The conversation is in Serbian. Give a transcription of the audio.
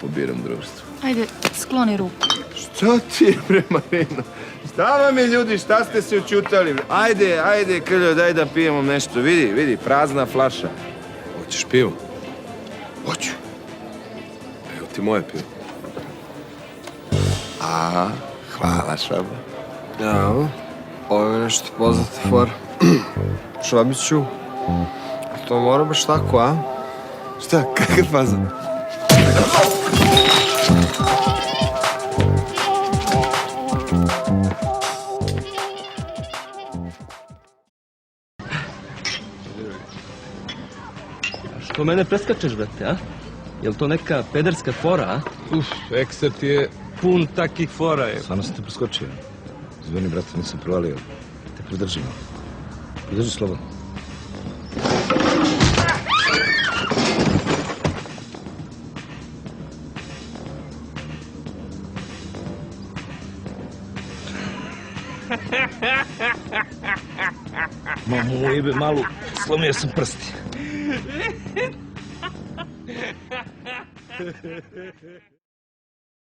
Pobiram društvo. Ajde, skloni ruku. Što ti je bre, Marino? Šta vam je, ljudi, šta ste se učutali? Ajde, Krljo, daj da pijemo nešto. Vidi, prazna flaša. Hoćeš pivo? Hoću. Evo ti moje pivo. Aha, hvala, Švabo. Evo, ovo je nešto poznata fora. Švabiću, to mora baš tako, a? Šta, kakav fazan? Što mene preskačeš, brate, a? Jel to neka pederska fora, a? Ekser ti je pun takih fora, je. Stvarno sam te preskočio. Zvoni, brate, nisam provalio. Te pridržimo. Pridrži slobodno. Mamu, jebe malu, slomio sam prsti.